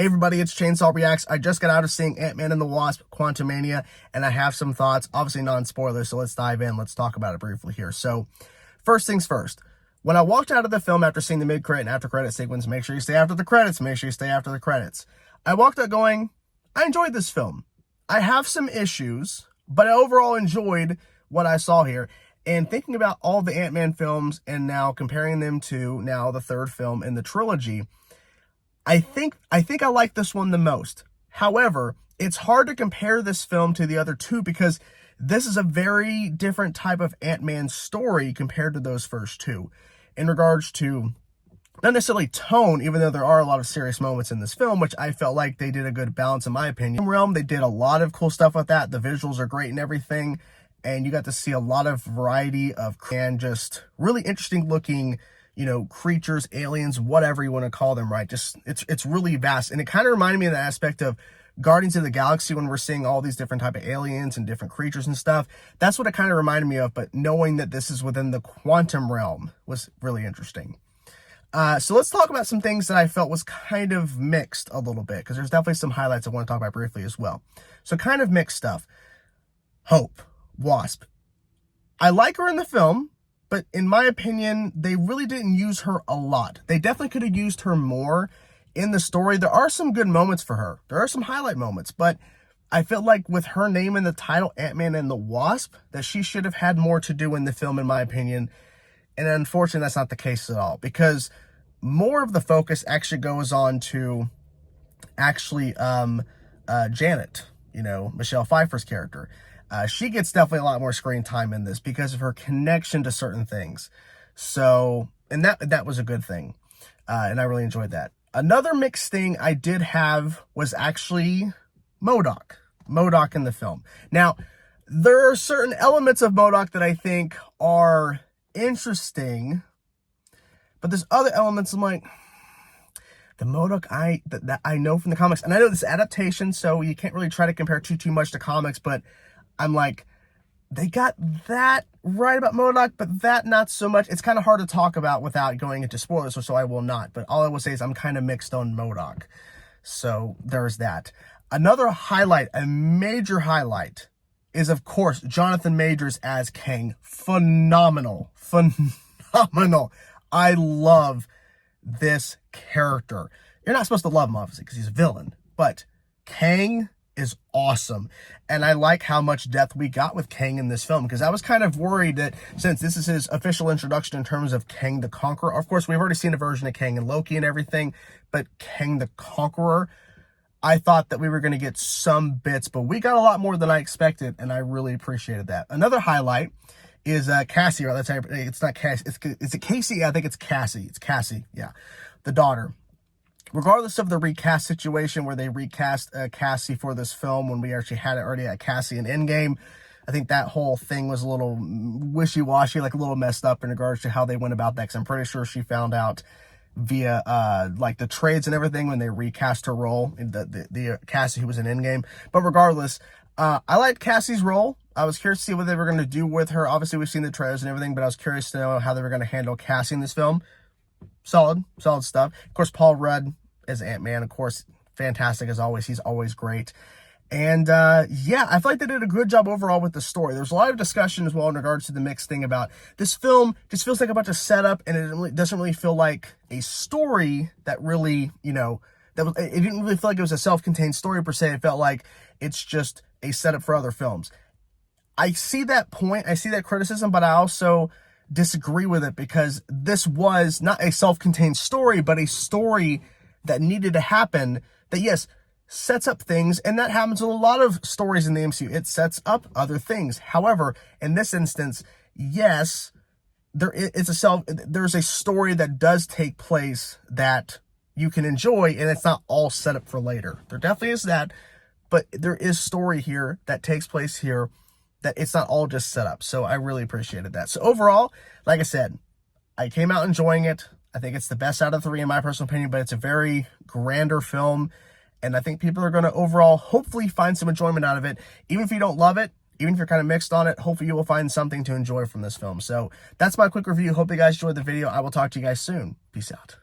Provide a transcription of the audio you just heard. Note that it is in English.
Hey everybody, it's Chainsaw Reacts. I just got out of seeing Ant-Man and the Wasp, Quantumania, and I have some thoughts, obviously non-spoilers, so let's dive in. Let's talk about it briefly here. So, first things first. When I walked out of the film after seeing the mid-credit and after-credit sequence, make sure you stay after the credits, make sure you stay after the credits. I walked out going, I enjoyed this film. I have some issues, but I overall enjoyed what I saw here. And thinking about all the Ant-Man films and now comparing them to now the third film in the trilogy, I think I like this one the most. However, it's hard to compare this film to the other two because this is a very different type of Ant-Man story compared to those first two. In regards to, not necessarily tone, even though there are a lot of serious moments in this film, which I felt like they did a good balance in my opinion. Realm, they did a lot of cool stuff with that. The visuals are great and everything. And you got to see a lot of variety of, and just really interesting looking, you know, creatures, aliens, whatever you want to call them, right? Just, it's really vast. And it kind of reminded me of the aspect of Guardians of the Galaxy when we're seeing all these different type of aliens and different creatures and stuff. That's what it kind of reminded me of, but knowing that this is within the quantum realm was really interesting. So let's talk about some things that I felt was kind of mixed a little bit, because there's definitely some highlights I want to talk about briefly as well. So kind of mixed stuff. Hope, Wasp. I like her in the film, but in my opinion, they really didn't use her a lot. They definitely could have used her more in the story. There are some good moments for her. There are some highlight moments, but I feel like with her name in the title, Ant-Man and the Wasp, that she should have had more to do in the film, in my opinion. And unfortunately, that's not the case at all, because more of the focus actually goes on to actually Janet, you know, Michelle Pfeiffer's character. She gets definitely a lot more screen time in this because of her connection to certain things. So, and that was a good thing. And I really enjoyed that. Another mixed thing I did have was actually MODOK. MODOK in the film. Now, there are certain elements of MODOK that I think are interesting, but there's other elements I'm like, the MODOK that I know from the comics, and I know this adaptation, so you can't really try to compare too much to comics, but I'm like, they got that right about MODOK, but that not so much. It's kind of hard to talk about without going into spoilers, so I will not. But all I will say is I'm kind of mixed on MODOK. So there's that. Another highlight, a major highlight, is of course Jonathan Majors as Kang. Phenomenal. Phenomenal. I love this character. You're not supposed to love him, obviously, because he's a villain. But Kang is awesome, and I like how much depth we got with Kang in this film, because I was kind of worried that since this is his official introduction in terms of Kang the Conqueror, of course we've already seen a version of Kang and Loki and everything, but Kang the Conqueror, I thought that we were going to get some bits, but we got a lot more than I expected, and I really appreciated that. Another highlight is Cassie, or that's how it's not Cassie, is it Casey? Yeah, I think it's Cassie. It's Cassie, yeah, the daughter. Regardless of the recast situation where they recast Cassie for this film, when we actually had it already at Cassie in Endgame, I think that whole thing was a little wishy-washy, like a little messed up in regards to how they went about that, because I'm pretty sure she found out via like the trades and everything when they recast her role, in the Cassie who was in Endgame. But regardless, I liked Cassie's role. I was curious to see what they were going to do with her. Obviously, we've seen the trailers and everything, but I was curious to know how they were going to handle Cassie in this film. Solid stuff. Of course, Paul Rudd as Ant-Man, of course, fantastic as always. He's always great. And yeah, I feel like they did a good job overall with the story. There's a lot of discussion as well in regards to the mixed thing about this film just feels like a bunch of setup, and it doesn't really feel like a story that really, you know, it didn't really feel like it was a self-contained story per se. It felt like it's just a setup for other films. I see that point, I see that criticism, but I also disagree with it, because this was not a self-contained story, but a story that needed to happen, that yes, sets up things, and that happens in a lot of stories in the MCU. It sets up other things. However, in this instance, yes, there's a story that does take place that you can enjoy, and it's not all set up for later. There definitely is that, but there is story here that takes place here, that it's not all just set up. So I really appreciated that. So overall, like I said, I came out enjoying it. I think it's the best out of three in my personal opinion, but it's a very grander film, and I think people are going to overall hopefully find some enjoyment out of it. Even if you don't love it, even if you're kind of mixed on it, hopefully you will find something to enjoy from this film. So that's my quick review. Hope you guys enjoyed the video. I will talk to you guys soon. Peace out.